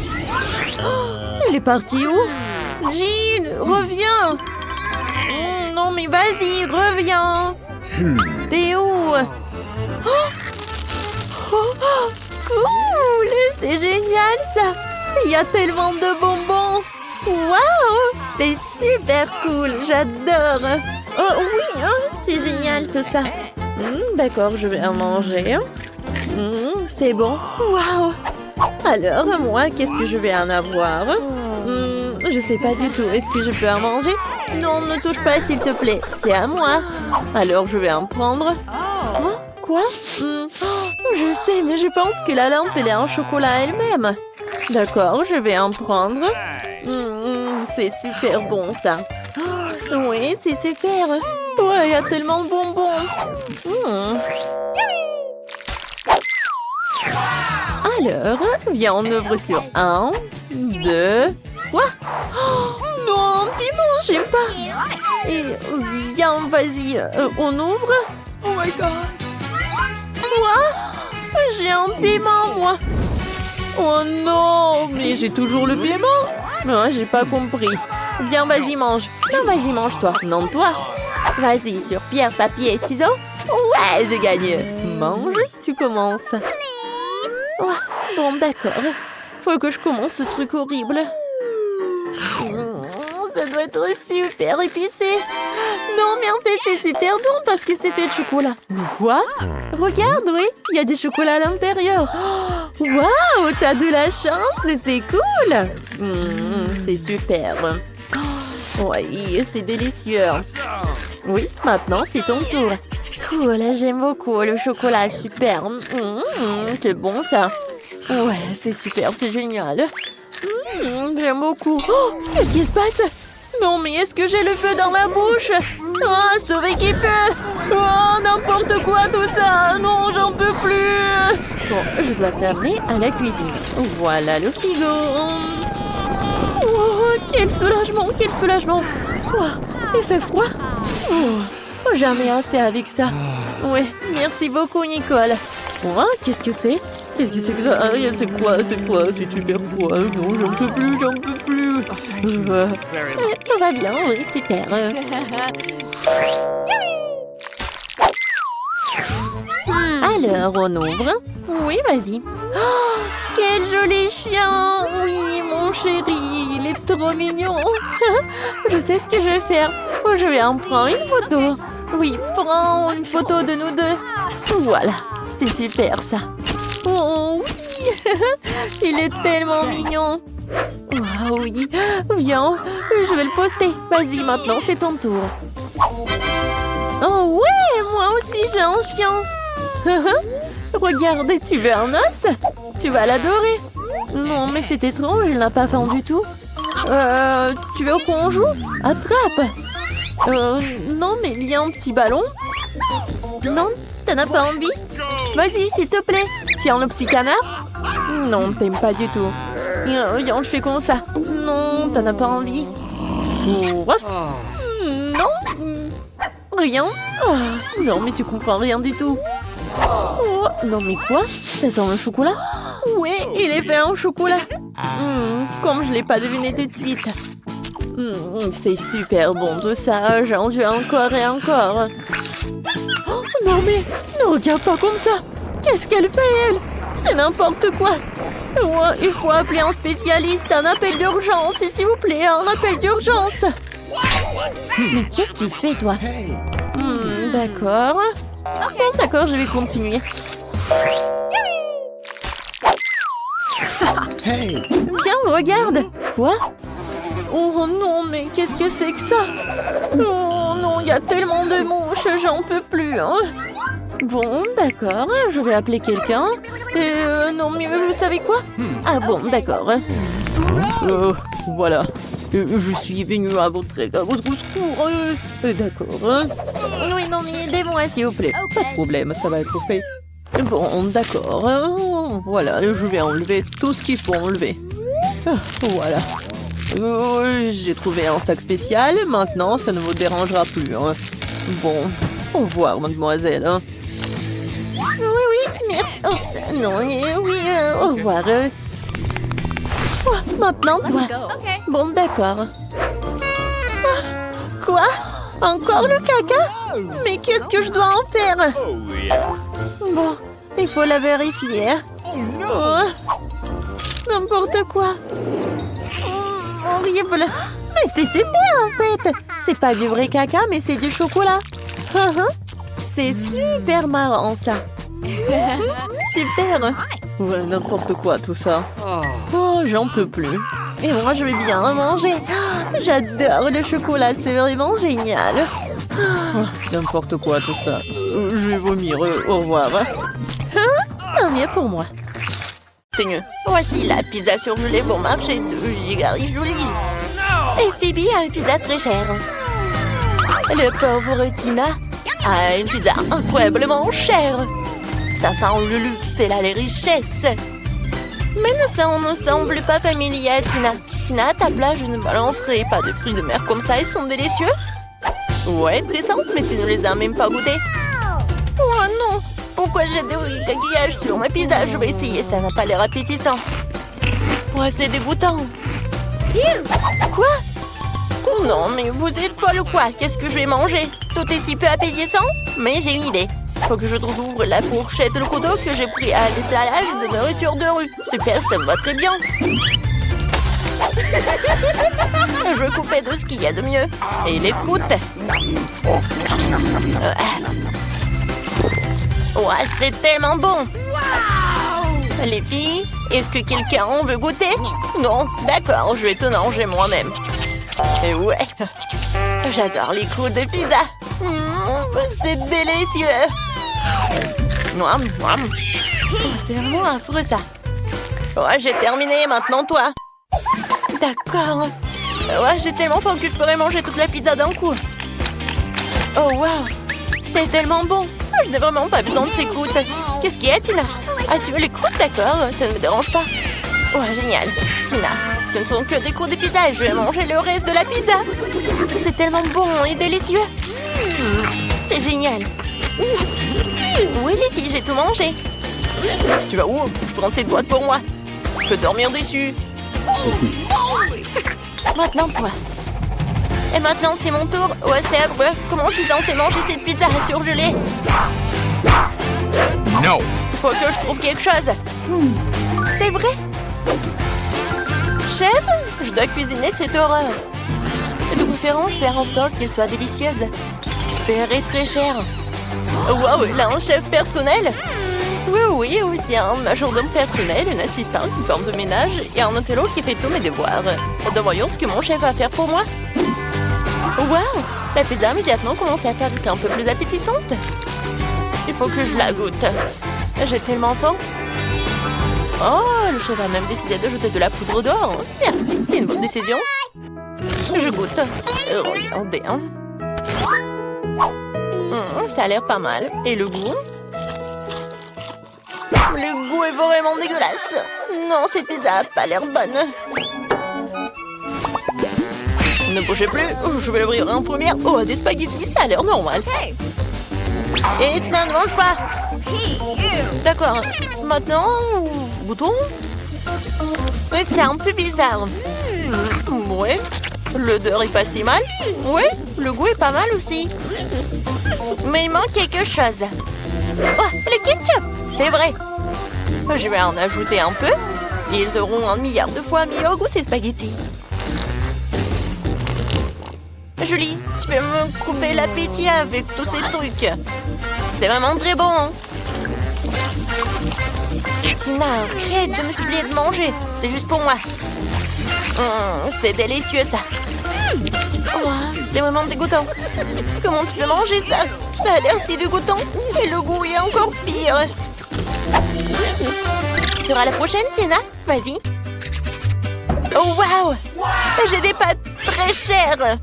Elle est partie où? Jill, reviens. Non, mais vas-y, reviens. T'es où? Cool, c'est génial ça. Il y a tellement de bonbons. Waouh, c'est super cool, j'adore. Oh oui, c'est génial tout ça. D'accord, je vais en manger. C'est bon. Waouh. Alors, moi, qu'est-ce que je vais en avoir? Je sais pas du tout. Est-ce que je peux en manger? Non, ne touche pas, s'il te plaît. C'est à moi. Alors, je vais en prendre. Oh, quoi? Je sais, mais je pense que la lampe, elle est en chocolat elle-même. D'accord, je vais en prendre. C'est super bon, ça. Oui, c'est super. Ouais, il y a tellement de bonbons. Alors, viens, on ouvre sur 1, 2... Quoi? Non, piment, j'aime pas. Et viens, vas-y, on ouvre. Oh my god. Quoi? J'ai un piment, moi. Oh non, mais j'ai toujours le piment. Non, j'ai pas compris. Viens, vas-y, mange. Non, vas-y, mange-toi. Non, toi. Vas-y, sur pierre, papier et ciseaux. Ouais, j'ai gagné. Mange, tu commences. Oh, bon, d'accord. Faut que je commence ce truc horrible. Ça doit être super épicé. Non, mais en fait, c'est super bon parce que c'est fait de chocolat. Mais quoi? Regarde, oui, il y a du chocolat à l'intérieur. Waouh, t'as de la chance, c'est cool. C'est super. Oui, c'est délicieux. Oui, maintenant, c'est ton tour. Cool, j'aime beaucoup le chocolat, super. C'est bon, ça. Ouais, c'est super, c'est génial. J'aime beaucoup. Oh, qu'est-ce qui se passe? Non, mais est-ce que j'ai le feu dans la bouche? Ah, sauver qui peut. Oh, n'importe quoi tout ça. Non, j'en peux plus. Bon, je dois t'amener à la cuisine. Voilà le frigo. Oh, quel soulagement, quel soulagement. Oh, il fait froid. Oh, j'en ai assez avec ça. Oui, merci beaucoup, Nicole. Oh, qu'est-ce que c'est? Qu'est-ce que c'est que ça? C'est froid, c'est super froid. Non, j'en peux plus, j'en peux plus. Tout va bien, oui, super. Alors, on ouvre. Oui, vas-y. Oh, quel joli chien. Oui, mon chéri, il est trop mignon. Je sais ce que je vais faire. Je vais en prendre une photo. Oui, prends une photo de nous deux. Voilà, c'est super ça. Oh oui, il est tellement mignon. Oh oui, viens, je vais le poster. Vas-y, maintenant c'est ton tour. Oh ouais, moi aussi j'ai un chien. Regarde, tu veux un os? Tu vas l'adorer. Non, mais c'est étrange, il n'a pas faim du tout. Tu veux qu'on joue? Attrape. Non, mais il y a un petit ballon. Non, t'en as pas envie? Vas-y, s'il te plaît. Tiens, le petit canard. Non, t'aimes pas du tout. Viens, je fais comme ça. Non, t'en as pas envie. Non. Rien. Oh, non, mais tu comprends rien du tout. Oh, non, mais quoi? Ça sent le chocolat? Oui, il est fait en chocolat. Comme je l'ai pas deviné tout de suite. C'est super bon tout ça. J'en veux encore et encore. Oh, non, mais ne regarde pas comme ça. Qu'est-ce qu'elle fait, elle? C'est n'importe quoi. Il faut appeler un spécialiste, un appel d'urgence, s'il vous plaît, un appel d'urgence. Mais qu'est-ce que tu fais, toi? D'accord. Bon, d'accord, je vais continuer. Viens, regarde. Quoi? Oh non, mais qu'est-ce que c'est que ça? Oh non, il y a tellement de mouches, j'en peux plus. Hein. Bon, d'accord, je vais appeler quelqu'un. Non, mais vous savez quoi? Ah bon, d'accord. Voilà. Je suis venue à votre secours. D'accord. Oui, non, mais aidez-moi, s'il vous plaît. Pas de problème, ça va être fait. Bon, d'accord. Voilà, je vais enlever tout ce qu'il faut enlever. Voilà. J'ai trouvé un sac spécial. Maintenant, ça ne vous dérangera plus. Hein. Bon, au revoir, mademoiselle. Hein. Oui, merci. Oh, non, oui, au revoir. Maintenant, toi. Bon, d'accord. Ah, quoi? Encore le caca? Mais qu'est-ce que je dois en faire? Bon, il faut la vérifier. Oh, n'importe quoi. Horrible. Mais c'est super en fait. C'est pas du vrai caca, mais c'est du chocolat. C'est super marrant ça. Super. Ouais, n'importe quoi tout ça. Oh, j'en peux plus. Et moi, je vais bien manger. J'adore le chocolat, c'est vraiment génial. N'importe quoi tout ça. Je vais vomir. Au revoir. Tant mieux pour moi. C'est mieux. Voici la pizza surgelée bon marché de Gigari-Jolie. Et Phoebe a une pizza très chère. Le pauvre Tina a une pizza incroyablement chère. Ça sent le luxe et là les richesses. Mais ça ne semble pas familier à Tina. Tina, à ta place, je ne balancerai pas de fruits de mer comme ça, ils sont délicieux. Ouais, très simple, mais tu ne les as même pas goûtés. Oh non, pourquoi j'ai des coquillages sur ma pizza? Je vais essayer, ça n'a pas l'air appétissant. Ouais, c'est dégoûtant. Quoi? Non, mais vous êtes folle ou quoi? Qu'est-ce que je vais manger? Tout est si peu appétissant? Mais j'ai une idée. Faut que je trouve la fourchette et le couteau que j'ai pris à l'étalage de nourriture de rue. Super, ça me va très bien. Je veux couper de ce qu'il y a de mieux. Et les croûtes. Ouais, c'est tellement bon. Les filles, est-ce que quelqu'un en veut goûter? Non, d'accord, je vais te manger moi-même. Et ouais, j'adore les croûtes de pizza. C'est délicieux. C'est vraiment affreux ça. Ouais, j'ai terminé, maintenant toi. D'accord. Ouais, j'ai tellement faim que je pourrais manger toute la pizza d'un coup. Oh wow, c'est tellement bon. Je n'ai vraiment pas besoin de ces croûtes. Qu'est-ce qu'il y a, Tina? Ah, tu veux les croûtes? D'accord, ça ne me dérange pas. Ouais, génial. Tina, ce ne sont que des croûtes de pizza et je vais manger le reste de la pizza. C'est tellement bon et délicieux. C'est génial. Oui, les filles, j'ai tout mangé. Tu vas où? Je prends cette boîte pour moi. Je peux dormir dessus. Maintenant, toi. Et maintenant, c'est mon tour. Ouais, c'est affreux. Comment je suis censée manger cette pizza surgelée? No. Faut que je trouve quelque chose. C'est vrai? Chef, je dois cuisiner cette horreur. De préférence, faire en sorte qu'elle soit délicieuse. Super et très cher. Waouh, il a un chef personnel? Oui, aussi un majordome personnel, une assistante, une femme de ménage et un intello qui fait tous mes devoirs. Voyons ce que mon chef va faire pour moi. Waouh, la pizza immédiatement commence à faire un peu plus appétissante. Il faut que je la goûte. J'ai tellement faim. Oh, le chef a même décidé de jeter de la poudre d'or. Merci, c'est une bonne décision. Je goûte. Regardez. Ça a l'air pas mal. Et le goût? Le goût est vraiment dégueulasse. Non, cette pizza a pas l'air bonne. Ne bougez plus, je vais l'ouvrir en première. Oh, des spaghettis, ça a l'air normal. Et Tina, ne mange pas. D'accord, maintenant, goûtons. Mais c'est un peu bizarre. Ouais, l'odeur est pas si mal. Ouais, le goût est pas mal aussi. Mais il manque quelque chose. Oh, le ketchup, c'est vrai. Je vais en ajouter un peu. Et ils auront 1 milliard de fois meilleur goût ces spaghettis. Julie, tu peux me couper l'appétit avec tous ces trucs. C'est vraiment très bon. Hein? Tina, arrête de me supplier de manger. C'est juste pour moi. C'est délicieux ça. Oh, c'est vraiment dégoûtant. Comment tu peux manger ça? Ça a l'air si dégoûtant. Et le goût est encore pire. Tu seras la prochaine, Tina? Vas-y. Oh, waouh! J'ai des pâtes très chères.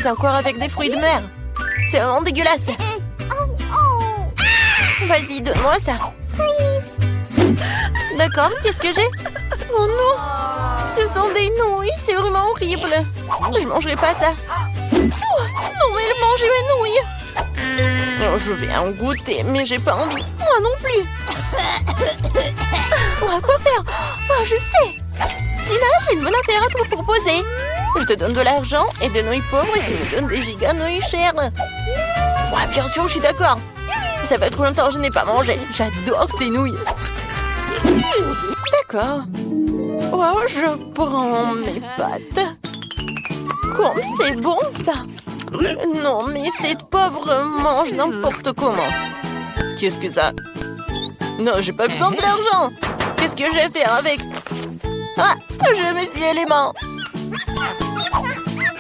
C'est encore avec des fruits de mer. C'est vraiment dégueulasse. Vas-y, donne-moi ça. D'accord, qu'est-ce que j'ai? Oh non! Ce sont des nouilles, c'est vraiment horrible. Je mangerai pas ça. Oh, non, elle mange mes nouilles. Oh, je vais en goûter, mais j'ai pas envie. Moi non plus. Oh, à quoi faire? Oh, je sais. Tina, j'ai une bonne affaire à te proposer. Je te donne de l'argent et des nouilles pauvres et tu me donnes des giga nouilles chères. Ouais, bien sûr, je suis d'accord. Ça fait trop longtemps que je n'ai pas mangé. J'adore ces nouilles. D'accord. Oh, je prends mes pâtes. Comme c'est bon, ça. Non, mais cette pauvre mange n'importe comment. Qu'est-ce que ça? Non, j'ai pas besoin de l'argent. Qu'est-ce que je vais faire avec? Ah, je me suis les mains.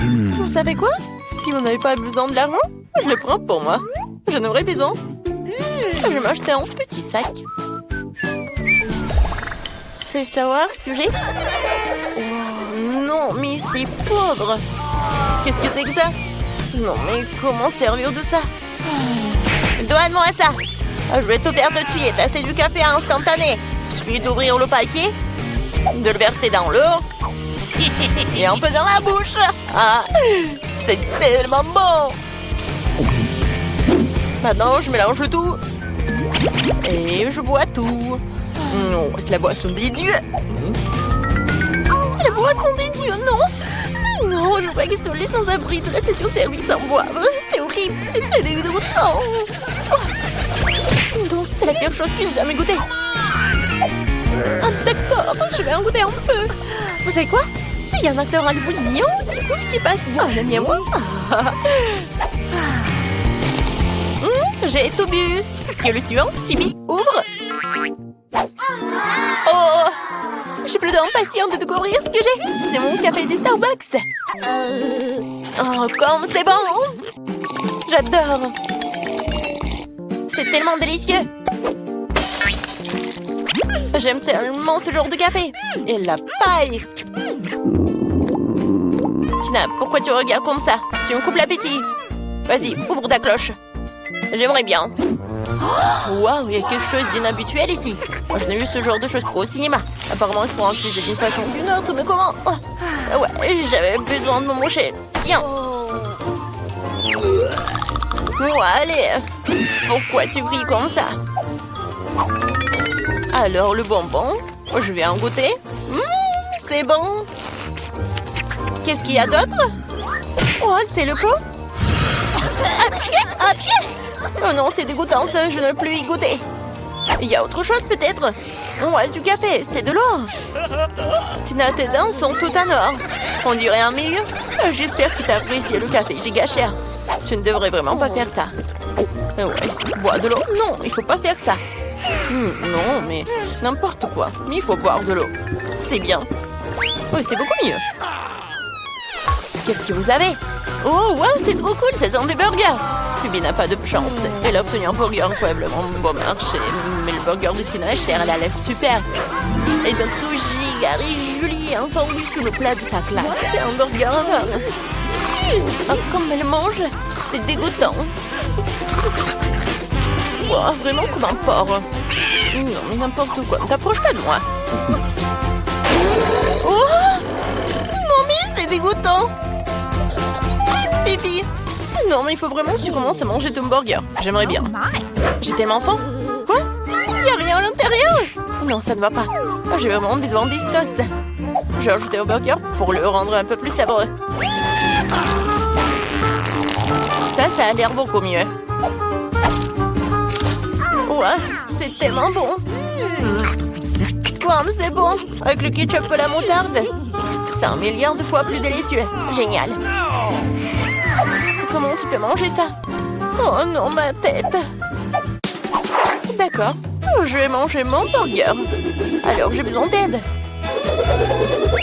Vous savez quoi? Si vous n'avez pas besoin de l'argent, je le prends pour moi. J'en aurais besoin. Je vais m'acheter un petit sac. C'est savoir ce que j'ai? Oh, non, mais c'est pauvre. Qu'est-ce que c'est que ça? Non, mais comment servir de ça? Donne-moi ça. Je vais te faire de suite. C'est du café instantané. Il suffit d'ouvrir le paquet, de le verser dans l'eau et un peu dans la bouche. Ah, c'est tellement bon. Maintenant, je mélange tout et je bois tout. Non, c'est la boisson des dieux. C'est la boisson des dieux, non. Non, je vois qu'ils sont les sans-abri de la station de service en bois. C'est horrible, c'est dégoûtant. Non, c'est la pire chose que j'ai jamais goûtée. Ah, d'accord, je vais en goûter un peu. Vous savez quoi? Il y a un acteur hollywoodien qui passe bien. J'aime bien moi. J'ai tout bu. Qui est le suivant? Phoebe, ouvre. Oh, je suis plus impatiente de découvrir ce que j'ai. C'est mon café du Starbucks. Oh, comme c'est bon. J'adore. C'est tellement délicieux. J'aime tellement ce genre de café. Et la paille. Tina, pourquoi tu regardes comme ça? Tu me coupes l'appétit. Vas-y, ouvre ta cloche. J'aimerais bien. Waouh, il y a quelque chose d'inhabituel ici. Moi, je n'ai vu ce genre de choses qu'au cinéma. Apparemment, il faut en utiliser d'une façon ou d'une autre, mais comment? Ouais, j'avais besoin de me moucher. Tiens. Bon, allez. Pourquoi tu cries comme ça? Alors, le bonbon, je vais en goûter. C'est bon. Qu'est-ce qu'il y a d'autre? Oh, c'est le pot. À pied. Oh non, c'est dégoûtant, ça, je ne veux plus y goûter. Il y a autre chose, peut-être? Ouais, du café, c'est de l'or. Tina, tes dents sont toutes en or. On dirait un milieu. J'espère que tu as apprécié le café giga cher. Tu ne devrais vraiment pas faire ça. Ouais, bois de l'eau? Non, il faut pas faire ça. Non, mais n'importe quoi. Mais il faut boire de l'eau. C'est bien. Oui, c'est beaucoup mieux. Qu'est-ce que vous avez? Oh, wow, c'est trop cool, ça sent des burgers. Phoebe n'a pas de chance. Elle a obtenu un burger incroyablement bon marché. Mais le burger de Tina est cher, elle a l'air super. Et donc, Gary Julie a entendu sous le plat de sa classe. C'est un burger énorme. Oh, comme elle mange, c'est dégoûtant. Wow, vraiment comme un porc. Non, mais n'importe quoi, ne t'approche pas de moi. Oh! Non, mais c'est dégoûtant. Pipi. Non, mais il faut vraiment que tu commences à manger ton burger. J'aimerais bien. J'ai tellement faim. Quoi? Il n'y a rien à l'intérieur? Non, ça ne va pas. J'ai vraiment besoin des sauces. Je vais ajouter au burger pour le rendre un peu plus savoureux. Ça a l'air beaucoup mieux. Ouais, c'est tellement bon. Comme c'est bon. Avec le ketchup et la moutarde. C'est 1 milliard de fois plus délicieux. Génial. Comment tu peux manger ça? Oh non, ma tête. D'accord, je vais manger mon burger. Alors j'ai besoin d'aide.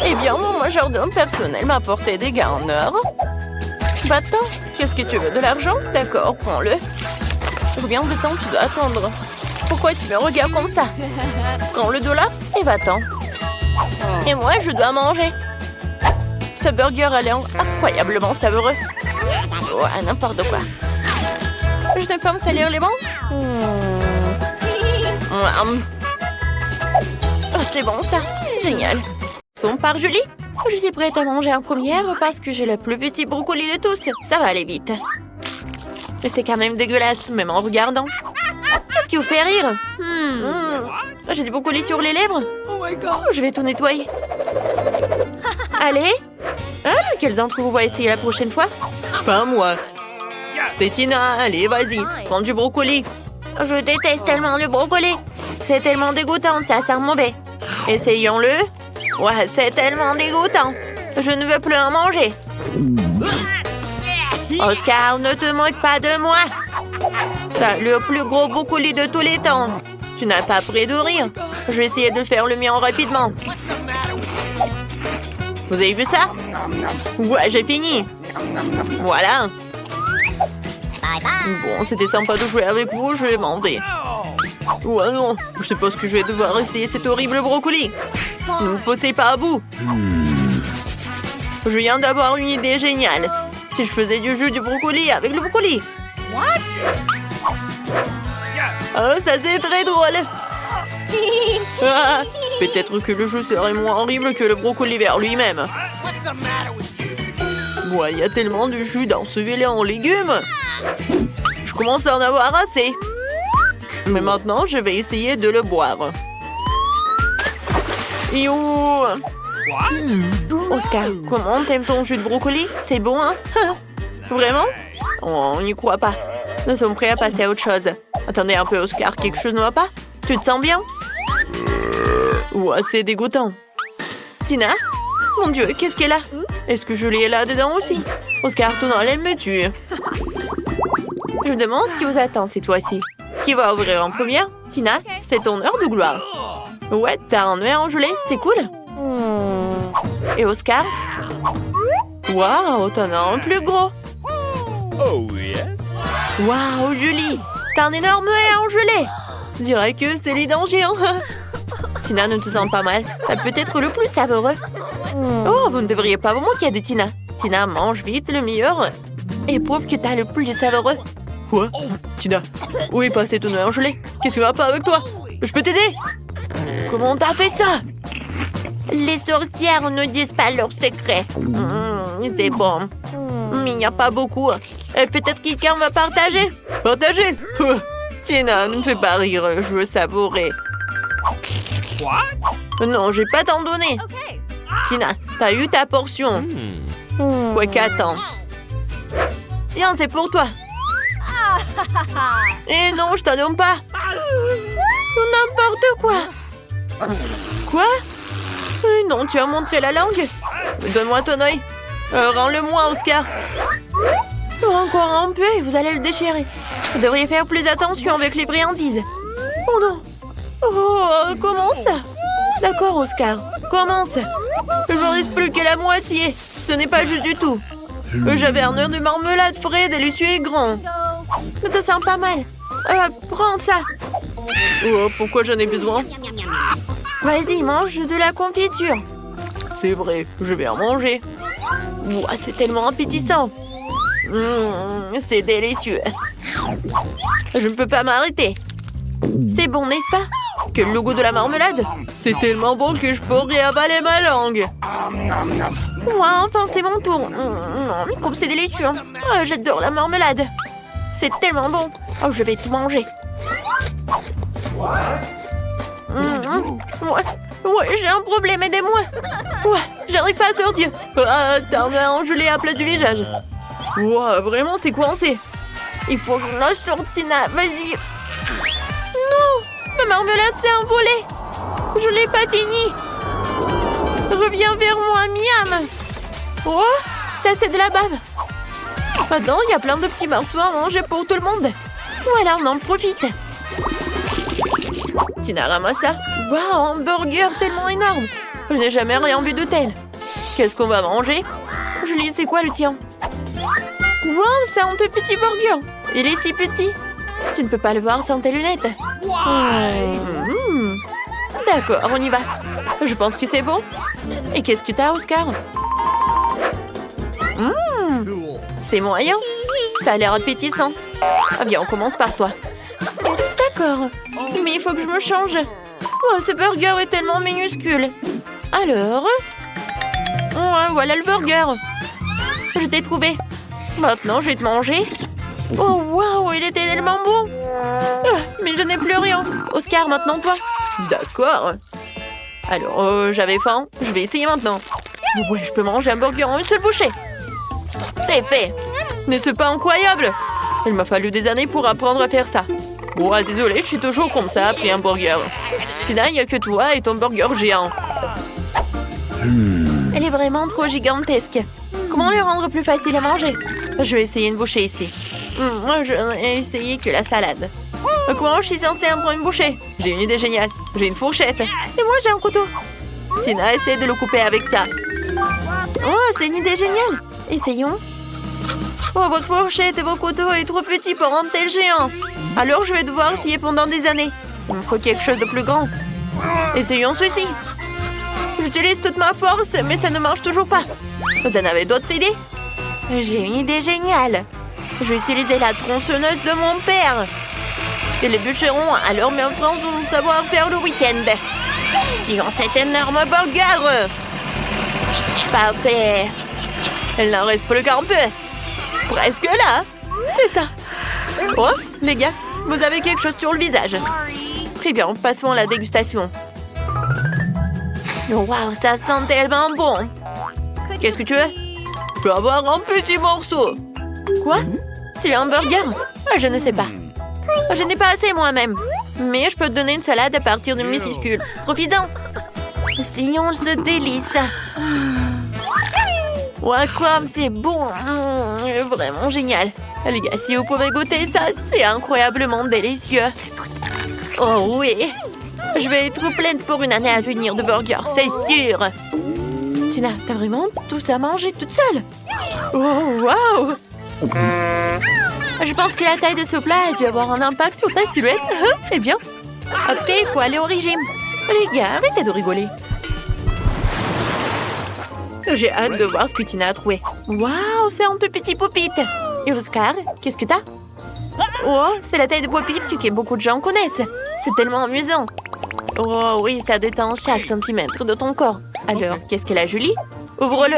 Eh bien, mon majordome personnel m'a apporté des gants en or. Va-t'en. Qu'est-ce que tu veux? De l'argent? D'accord, prends-le. Combien de temps tu dois attendre? Pourquoi tu me regardes comme ça? Prends le dollar et va-t'en. Et moi, je dois manger. Ce burger a l'air incroyablement savoureux. Ouais, n'importe quoi. Je ne peux pas me salir les bancs? Oh, c'est bon ça. Génial. Son par Julie. Je suis prête à manger en première parce que j'ai le plus petit brocoli de tous. Ça va aller vite. Mais c'est quand même dégueulasse, même en regardant. Qu'est-ce qui vous fait rire? J'ai du brocoli sur les lèvres. Oh my God. Je vais tout nettoyer. Allez. Lequel d'entre vous va essayer la prochaine fois? Pas moi. C'est Tina. Allez, vas-y. Prends du brocoli. Je déteste tellement le brocoli. C'est tellement dégoûtant, ça sent mauvais. Essayons-le. Ouais, c'est tellement dégoûtant. Je ne veux plus en manger. Oscar, ne te moque pas de moi. T'as le plus gros brocoli de tous les temps. Tu n'as pas près de rire. Je vais essayer de faire le mien rapidement. Vous avez vu ça? Ouais, j'ai fini. Voilà. Bon, c'était sympa de jouer avec vous, je vais m'en vais. Ouais, non, je suppose que je vais devoir essayer cet horrible brocoli. Ne me poussez pas à bout. Je viens d'avoir une idée géniale. Si je faisais du jus du brocoli avec le brocoli. Oh, ça c'est très drôle. Peut-être que le jus serait moins horrible que le brocoli vert lui-même. Ouais, il y a tellement de jus dans ce filet en légumes. Je commence à en avoir assez. Mais maintenant, je vais essayer de le boire. You. Oscar, comment t'aimes ton jus de brocoli? C'est bon, hein? Vraiment? Oh, on n'y croit pas. Nous sommes prêts à passer à autre chose. Attendez un peu, Oscar, quelque chose ne va pas? Tu te sens bien? Ouais, c'est dégoûtant. Tina? Mon Dieu, qu'est-ce qu'elle a? Est-ce que je l'ai là-dedans aussi? Oscar, ton haleine me tue. Je me demande ce qui vous attend cette fois-ci. Qui va ouvrir en première? Tina, c'est ton heure de gloire. Ouais, t'as un œuf en gelée, c'est cool. Et Oscar? Waouh, t'en as un plus gros. Oh yes. Waouh, Julie, t'as un énorme œuf en gelée. Je dirais que c'est les dangers. Tina, ne te sens pas mal. T'as peut-être le plus savoureux. Oh, vous ne devriez pas vous moquer de Tina. Tina, mange vite le meilleur et prouve que t'as le plus savoureux. Quoi? Tina, où est passé ton œuf en gelée? Qu'est-ce qui va pas avec toi? Je peux t'aider? Comment t'as fait ça? Les sorcières ne disent pas leurs secrets. C'est bon. Mais il n'y a pas beaucoup. Et peut-être quelqu'un va partager. Partager? Tina, ne me fais pas rire. Je veux savourer. Non, je vais pas t'en donner. Tina, t'as eu ta portion. Quoi qu'attends. Tiens, c'est pour toi. Eh non, je t'en donne pas. N'importe quoi. Quoi? Non, tu as montré la langue. Donne-moi ton œil. Rends-le-moi, Oscar. Encore un peu et vous allez le déchirer. Vous devriez faire plus attention avec les friandises. Oh non. Oh, comment ça? D'accord, Oscar. Commence. Il ne me reste plus que la moitié. Ce n'est pas juste du tout. J'avais un œuf de marmelade frais, délicieux et grand. Ne te sens pas mal. Prends ça. Oh, pourquoi j'en ai besoin? Vas-y, mange de la confiture. C'est vrai, je vais en manger. Ouah, c'est tellement appétissant. C'est délicieux. Je ne peux pas m'arrêter. C'est bon, n'est-ce pas? Quel logo de la marmelade? C'est tellement bon que je pourrais avaler ma langue. Ouah, enfin, c'est mon tour. Comme c'est délicieux. J'adore la marmelade. C'est tellement bon. Oh, je vais tout manger. Ouais, j'ai un problème, aidez-moi. Ouais, j'arrive pas à sortir. T'as un œuf engelé à plat du visage. Wow, vraiment, c'est coincé. Il faut que je la sorte, Tina. Vas-y. Non, ma marmelade s'est envolée. Je l'ai pas fini. Reviens vers moi, miam. Oh, ça c'est de la bave. Maintenant, il y a plein de petits morceaux à manger pour tout le monde. Voilà, on en profite. Tina ramasse ça. Waouh, un burger tellement énorme. Je n'ai jamais rien vu de tel. Qu'est-ce qu'on va manger? Julie, c'est quoi le tien? Waouh, c'est un tout petit burger. Il est si petit. Tu ne peux pas le voir sans tes lunettes. D'accord, on y va. Je pense que c'est bon. Et qu'est-ce que t'as, Oscar? C'est moyen. Ça a l'air appétissant. Ah bien, on commence par toi. D'accord. Mais il faut que je me change. Oh, ce burger est tellement minuscule. Alors... Ouais, voilà le burger. Je t'ai trouvé. Maintenant, je vais te manger. Oh, waouh, il était tellement bon. Mais je n'ai plus rien. Oscar, maintenant toi. D'accord. Alors, j'avais faim. Je vais essayer maintenant. Ouais, je peux manger un burger en une seule bouchée. C'est fait. N'est-ce pas incroyable? Il m'a fallu des années pour apprendre à faire ça. Ouais, désolé, je suis toujours comme ça après un burger. Tina, il n'y a que toi et ton burger géant. Elle est vraiment trop gigantesque. Comment le rendre plus facile à manger? Je vais essayer une bouchée ici. Moi, je n'ai essayé que la salade. Comment je suis censée en prendre une bouchée? J'ai une idée géniale. J'ai une fourchette. Et moi, j'ai un couteau. Tina, essaie de le couper avec ça. Oh, c'est une idée géniale. Essayons. Oh, votre fourchette et vos couteaux est trop petit pour un tel géant. Alors, je vais devoir essayer pendant des années. Il me faut quelque chose de plus grand. Essayons ceci. J'utilise toute ma force, mais ça ne marche toujours pas. Vous en avez d'autres idées? J'ai une idée géniale. Je vais utiliser la tronçonneuse de mon père. Et les bûcherons alors me feront son savoir-faire le week-end. Sur cet énorme burger. Parfait. Il n'en reste plus qu'un peu. Presque là. C'est ça. Oh, les gars, vous avez quelque chose sur le visage. Très bien, passons à la dégustation. Waouh, ça sent tellement bon. Qu'est-ce que tu veux? Je peux avoir un petit morceau. Quoi? Tu veux un burger? Je ne sais pas. Je n'ai pas assez moi-même. Mais je peux te donner une salade à partir de minuscule. Profitons. Essayons ce délice. Ouais, quoi, c'est bon. Vraiment génial. Les gars, si vous pouvez goûter ça, c'est incroyablement délicieux. Oh oui. Je vais être pleine pour une année à venir de burgers, c'est sûr. Tina, t'as vraiment tout ça à manger toute seule? Oh, waouh! Je pense que la taille de ce plat a dû avoir un impact sur ta silhouette. Eh bien, après, il faut aller au régime. Les gars, arrêtez de rigoler. J'ai hâte de voir ce que Tina a trouvé. Waouh, c'est un tout petit Pop-It. Et Oscar, qu'est-ce que t'as? Oh, c'est la taille de Pop-It que beaucoup de gens connaissent. C'est tellement amusant. Oh oui, ça détend chaque centimètre de ton corps. Alors, qu'est-ce qu'elle a, Julie? Ouvre-le.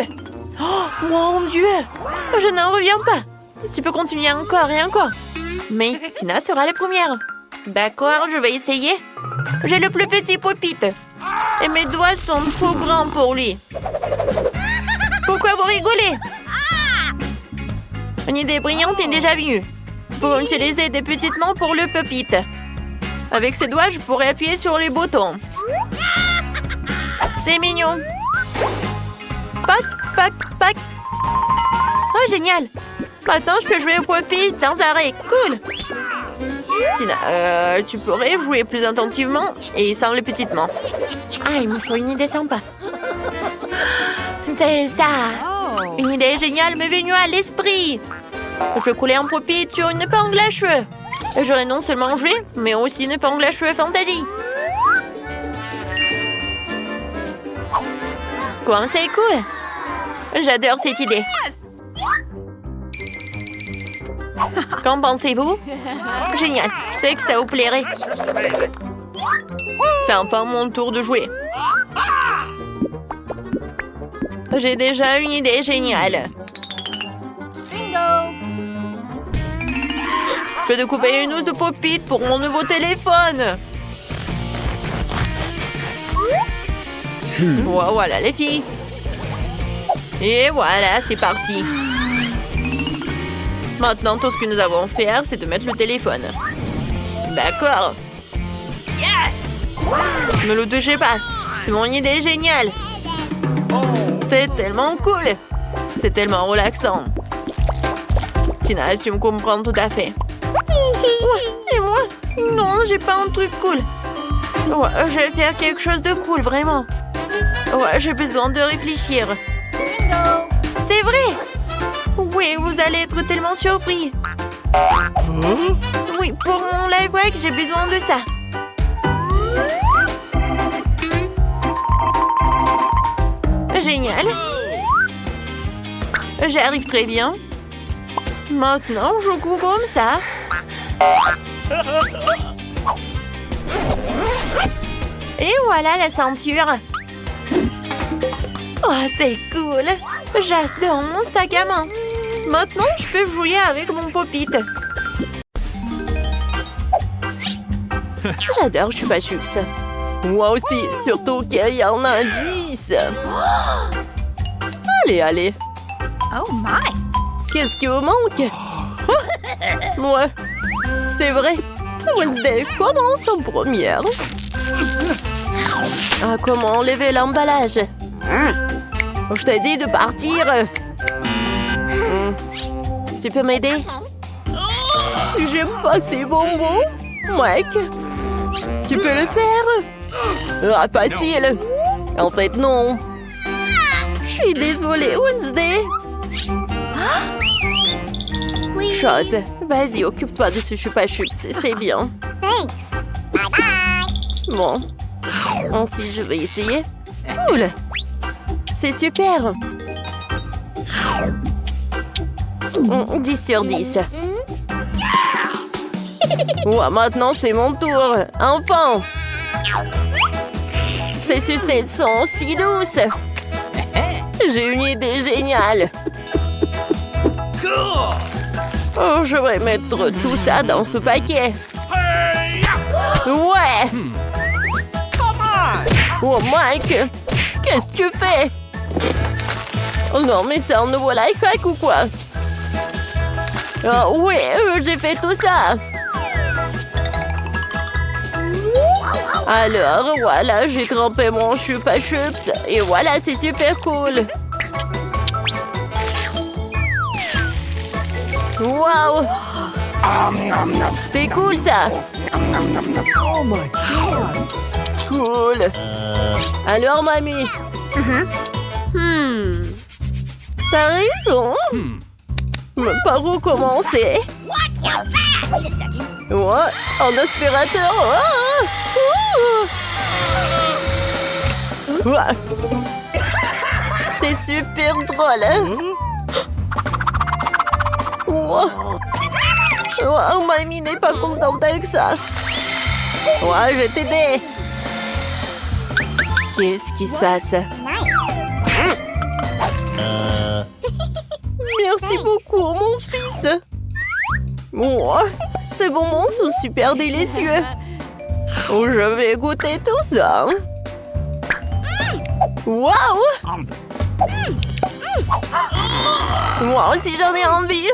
Oh, mon Dieu! Je n'en reviens pas. Tu peux continuer encore et encore. Mais Tina sera la première. D'accord, je vais essayer. J'ai le plus petit Pop-It. Et mes doigts sont trop grands pour lui. Pourquoi vous rigolez? Une idée brillante est déjà venue. Pour utiliser des petites mains pour le Pop-It. Avec ses doigts, je pourrais appuyer sur les boutons. C'est mignon. Pac, pac, pac. Oh, génial. Maintenant, je peux jouer au Pop-It sans arrêt. Cool. Tina, tu pourrais jouer plus attentivement et sans les petites mains. Ah, il me faut une idée sympa. C'est ça. Une idée géniale m'est venue à l'esprit. Je peux couler un Pop-It sur une épingle à cheveux. J'aurais non seulement joué, mais aussi une épingle à cheveux fantasy. Quoi, c'est cool. J'adore cette idée. Qu'en pensez-vous? Génial, je sais que ça vous plairait. C'est enfin mon tour de jouer. J'ai déjà une idée géniale. Je vais découper une housse de Pop-It pour mon nouveau téléphone. Voilà les filles. Et voilà, c'est parti. Maintenant, tout ce que nous avons à faire, c'est de mettre le téléphone. D'accord. Yes! Ne le touchez pas. C'est mon idée géniale. C'est tellement cool. C'est tellement relaxant. Tina, tu me comprends tout à fait. Ouais, et moi? Non, j'ai pas un truc cool. Ouais, je vais faire quelque chose de cool, vraiment. Ouais, j'ai besoin de réfléchir. C'est vrai! Oui, vous allez être tellement surpris. Oui, pour mon live break, j'ai besoin de ça. Génial. J'arrive très bien. Maintenant, je coupe comme ça. Et voilà la ceinture. Oh, c'est cool. J'adore mon sac à main. Maintenant, je peux jouer avec mon Pop-It. J'adore Chupa Chups. Moi aussi, surtout qu'il y a un indice. Allez. Oh my! Qu'est-ce qui vous manque? Ouais, c'est vrai. Wednesday commence en première. Ah, comment enlever l'emballage? Je t'ai dit de partir. Tu peux m'aider? J'aime pas ces bonbons. Mec, tu peux le faire? Ah, facile. En fait, non. Je suis désolée, Wednesday. Chose. Vas-y, occupe-toi de ce chupa-chups, c'est bien. Thanks. Bye bye. Bon. Ensuite, je vais essayer. Cool. C'est super. 10 sur 10. Ouais, maintenant, c'est mon tour. Enfin. Ces sucettes sont si douces. J'ai une idée géniale. Oh, je vais mettre tout ça dans ce paquet. Ouais. Oh, Mike, qu'est-ce que tu fais? Oh non, mais c'est un nouveau life hack ou quoi? Oh, oui, j'ai fait tout ça. Alors, voilà, j'ai trempé mon chupa-chups. Et voilà, c'est super cool. Wow! C'est cool, ça! Oh my God! Cool! Alors, mamie? T'as raison! Mais par où commencer? Ouais, un aspirateur! Ouais. C'est super drôle! Wow. Oh, mamie n'est pas contente avec ça. Ouais, je vais t'aider. Qu'est-ce qui se passe? Merci beaucoup, mon fils. Oh, ces bonbons sont super délicieux. Oh, je vais goûter tout ça. Waouh! Moi aussi, j'en ai envie.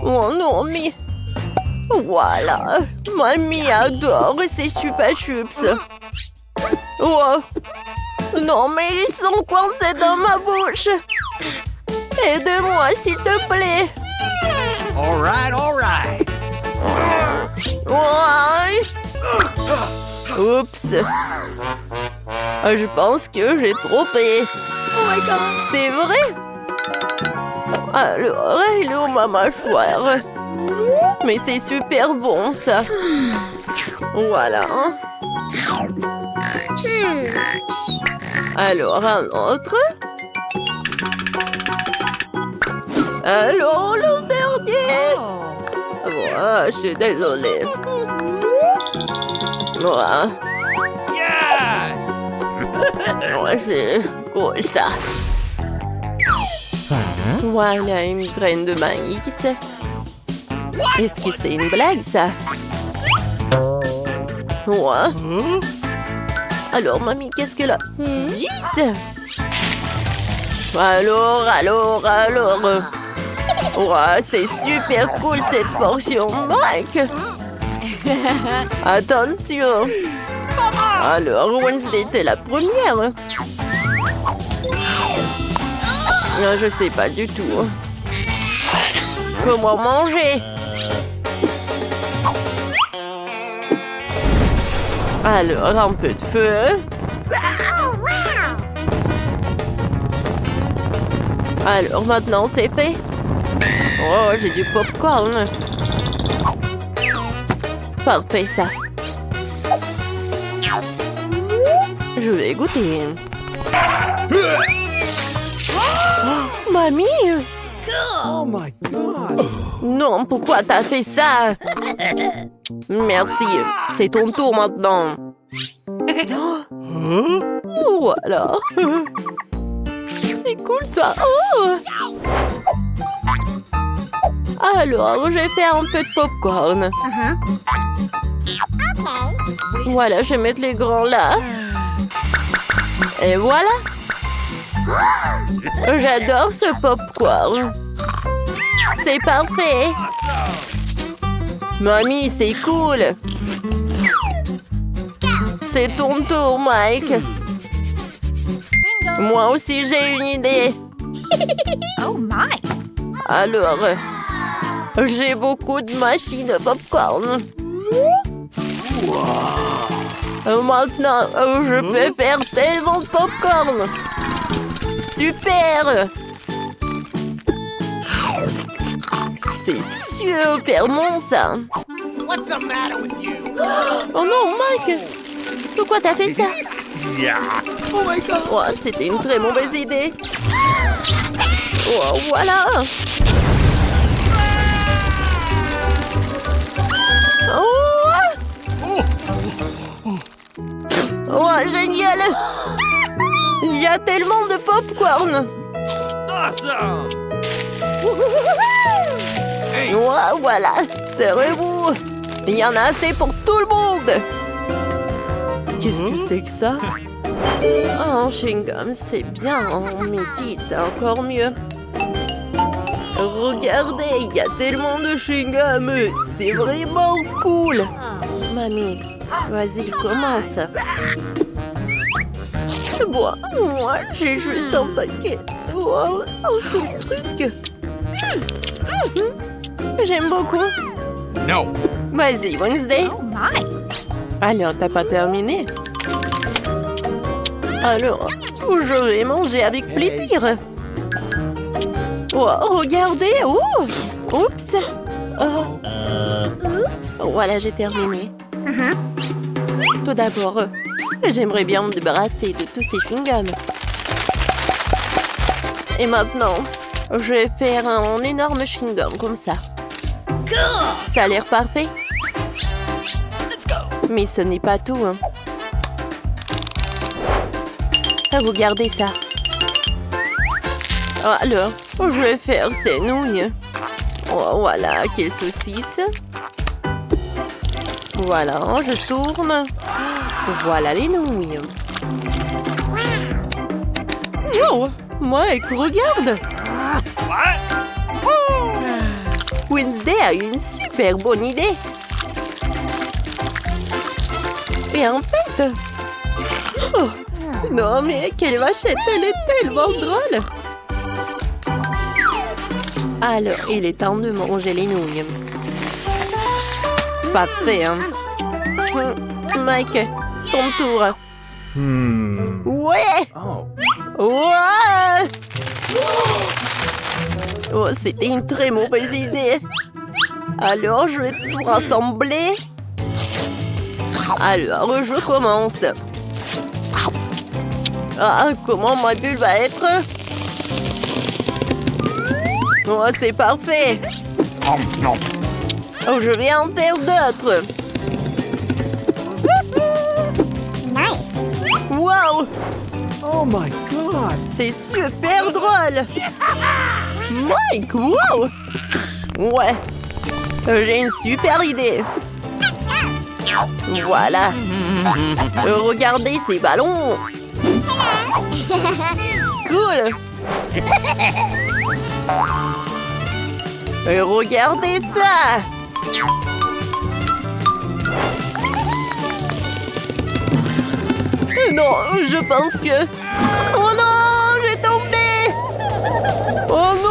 Oh non, mais... Voilà. Mamie adore ces chupa-chups. Oh. Non, mais ils sont coincés dans ma bouche. Aide-moi, s'il te plaît. All right. Ouais. Oups. Je pense que j'ai trompé. Oh my God! C'est vrai? Alors, il est où ma mâchoire? Mais c'est super bon, ça. Voilà. Alors, un autre. Alors, le dernier. Ouais, je suis désolée. Ouais. Yes! Ouais, c'est cool, ça. Voilà, une graine de maïs. Est-ce que c'est une blague, ça? Ouais. Alors, mamie, qu'est-ce qu'elle a? 10? Alors. Ouais, c'est super cool, cette portion, Mike. Attention. Alors, Wednesday, t'es la première. Non, je sais pas du tout. Comment manger? Alors, un peu de feu. Alors, maintenant, c'est fait. Oh, j'ai du popcorn. Parfait, ça. Je vais goûter. Oh, mamie! Oh my God! Non, pourquoi t'as fait ça? Merci, c'est ton tour maintenant. Voilà. C'est cool ça. Oh. Alors, je vais faire un peu de popcorn. Voilà, je vais mettre les grands là. Et voilà. J'adore ce popcorn. C'est parfait. Mamie, c'est cool. C'est ton tour, Mike. Moi aussi, j'ai une idée. Oh my. Alors, j'ai beaucoup de machines de popcorn. Maintenant, je peux faire tellement de popcorn. Super! C'est super bon, ça. What's the matter with you? Oh non, Mike! Pourquoi t'as fait ça? Oh my god. Oh, c'était une très mauvaise idée. Oh, voilà! Oh, génial! Il y a tellement de popcorn! Awesome. Oh, voilà! Serrez-vous! Il y en a assez pour tout le monde! Qu'est-ce que c'est que ça? Oh, chewing-gum, c'est bien. Mais dis, c'est encore mieux. Regardez, il y a tellement de chewing-gum. C'est vraiment cool. Mamie, vas-y, commence. Bon, moi, j'ai juste un paquet. Wow, ce truc. J'aime beaucoup. No. Vas-y, Wednesday. Oh my. Alors, t'as pas terminé? Alors, je vais manger avec plaisir. Oh, regardez. Oh, oups. Oh. Voilà, j'ai terminé. Tout d'abord, j'aimerais bien me débarrasser de tous ces chewing-gums. Et maintenant, je vais faire un énorme chewing-gum comme ça. Ça a l'air parfait. Mais ce n'est pas tout. Hein. Regardez ça. Alors, je vais faire ces nouilles. Oh, voilà, quelle saucisse. Voilà, je tourne. Voilà les nouilles. Wow, Mike, regarde. Wednesday a une super bonne idée. Et en fait... Oh, non, mais quelle vachette, elle est tellement drôle. Alors, il est temps de manger les nouilles. Parfait, hein. Mike, ton tour. Ouais. Ouais. Oh, c'était une très mauvaise idée. Alors, je vais tout rassembler. Alors, je commence. Ah, comment ma bulle va être? Oh, c'est parfait. Oh, je vais en faire d'autres. Wow! Oh my god. C'est super drôle. Mike, wow! Ouais, j'ai une super idée. Voilà. Regardez ces ballons. Cool. Regardez ça. Non, je pense que... Oh non, j'ai tombé. Oh non.